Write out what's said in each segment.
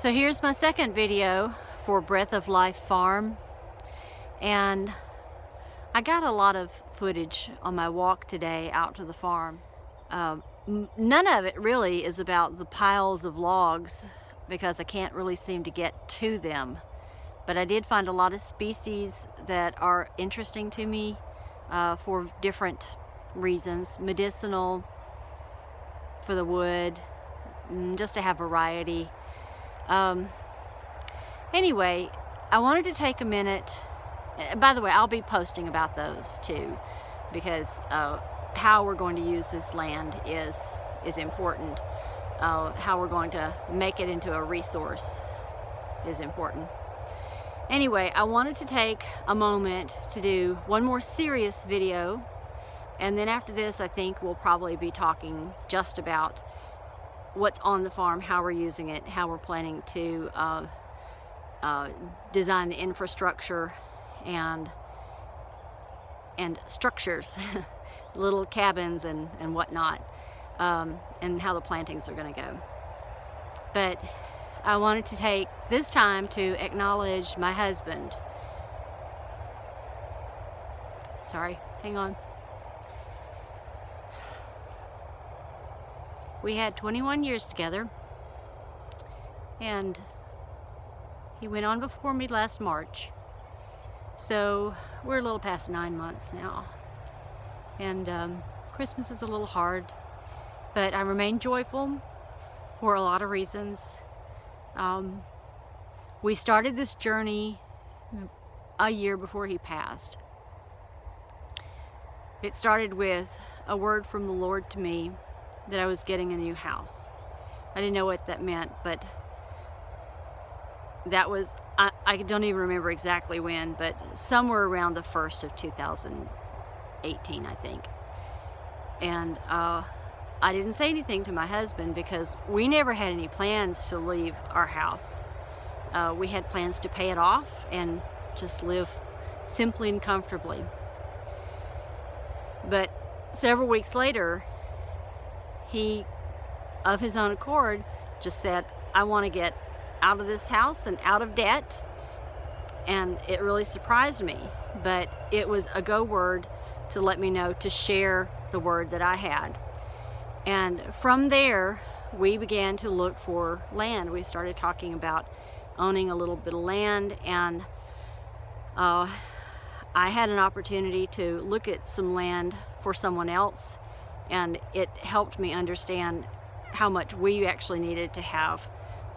So here's my second video for Breath of Life Farm, and I got a lot of footage on my walk today out to the farm. None of it really is about the piles of logs because I can't really seem to get to them, but I did find a lot of species that are interesting to me for different reasons. Medicinal, for the wood, just to have variety. Anyway, I wanted to take a minute. By the way, I'll be posting about those too, because how we're going to use this land is important. How we're going to make it into a resource is important. Anyway, I wanted to take a moment to do one more serious video, and then after this I think we'll probably be talking just about what's on the farm, how we're using it, how we're planning to design the infrastructure and structures, little cabins and whatnot, and how the plantings are going to go. But I wanted to take this time to acknowledge my husband. Sorry, hang on. We had 21 years together, and he went on before me last March. So we're a little past 9 months now, and Christmas is a little hard, but I remain joyful for a lot of reasons. We started this journey a year before he passed. It started with a word from the Lord to me that I was getting a new house. I didn't know what that meant, but that was, I don't even remember exactly when, but somewhere around the 1st of 2018, I think. And I didn't say anything to my husband because we never had any plans to leave our house. We had plans to pay it off and just live simply and comfortably. But several weeks later, he, of his own accord, just said, I want to get out of this house and out of debt. And it really surprised me, but it was a go word to let me know to share the word that I had. And from there, we began to look for land. We started talking about owning a little bit of land, and I had an opportunity to look at some land for someone else, and it helped me understand how much we actually needed to have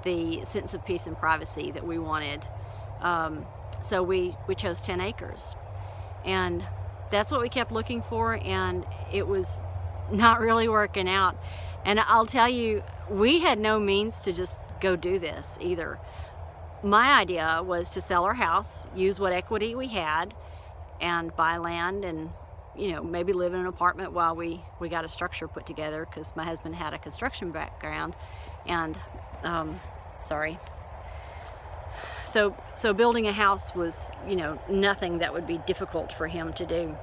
the sense of peace and privacy that we wanted. So we chose 10 acres, and that's what we kept looking for, and it was not really working out. And I'll tell you, we had no means to just go do this either. My idea was to sell our house, use what equity we had, and buy land, and maybe live in an apartment while we got a structure put together, because my husband had a construction background. And sorry. So building a house was, nothing that would be difficult for him to do.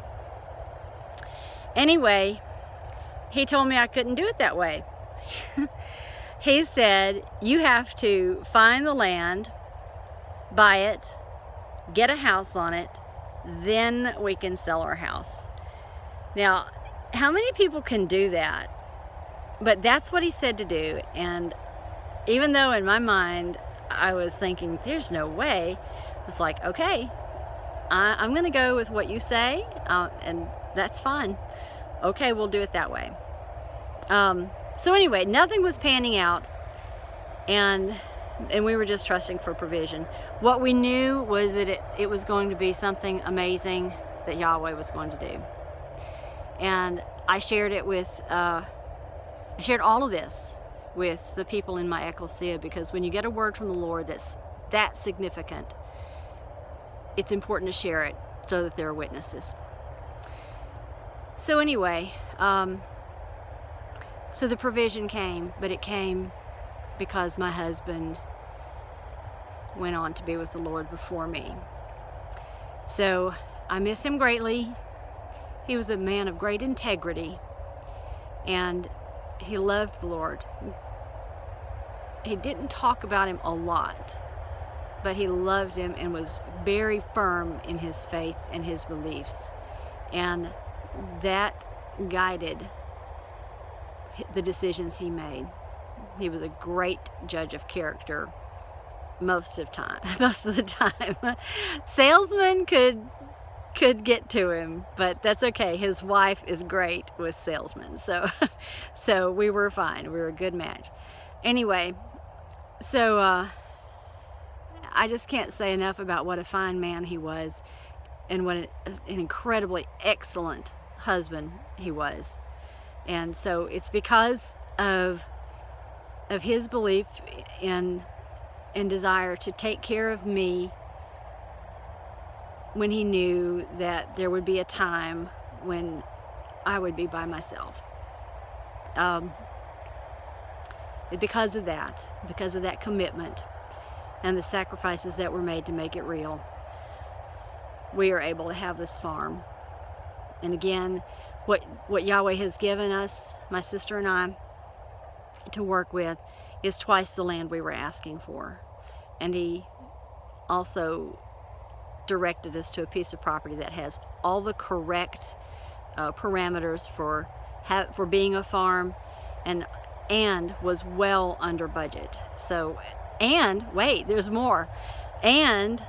Anyway, he told me I couldn't do it that way. He said, you have to find the land, buy it, get a house on it, then we can sell our house. Now, how many people can do that? But that's what he said to do. And even though in my mind I was thinking, there's no way, it's like, okay, I'm gonna go with what you say, and that's fine. Okay, we'll do it that way. So anyway, nothing was panning out, and we were just trusting for provision. What we knew was that it was going to be something amazing that Yahweh was going to do. And I shared it with, I shared all of this with the people in my ecclesia, because when you get a word from the Lord that's that significant, it's important to share it so that there are witnesses. So anyway, so the provision came, but it came because my husband went on to be with the Lord before me. So I miss him greatly. He was a man of great integrity, and he loved the Lord. didn't talk about him a lot, but he loved him and was very firm in his faith and his beliefs. And that guided the decisions he made. He was a great judge of character most of the time. Salesmen could get to him, but that's okay. His wife is great with salesmen, so so we were fine. We were a good match. Anyway, so I just can't say enough about what a fine man he was, and what an incredibly excellent husband he was. And so it's because of his belief in desire to take care of me when he knew that there would be a time when I would be by myself. Because of that commitment and the sacrifices that were made to make it real, we are able to have this farm. And again, what Yahweh has given us, my sister and I, to work with is twice the land we were asking for. And he also directed us to a piece of property that has all the correct parameters for being a farm, and was well under budget. So, and wait, there's more. And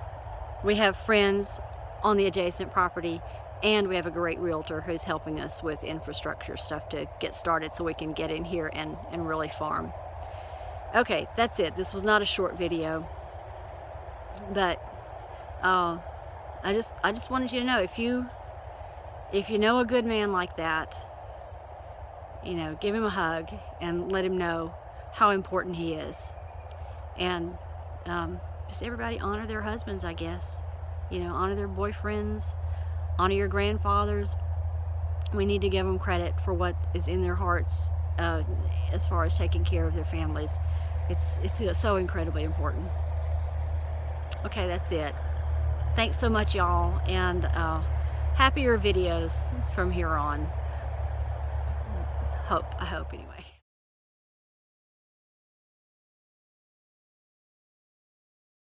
we have friends on the adjacent property, and we have a great realtor who's helping us with infrastructure stuff to get started so we can get in here and really farm. Okay, that's it. This was not a short video, but I just wanted you to know, if you know a good man like that, you know, give him a hug and let him know how important he is. And just everybody honor their husbands, I guess. You know, honor their boyfriends, honor your grandfathers. We need to give them credit for what is in their hearts as far as taking care of their families. It's so incredibly important. Okay, that's it. Thanks so much, y'all, and happier videos from here on. I hope anyway.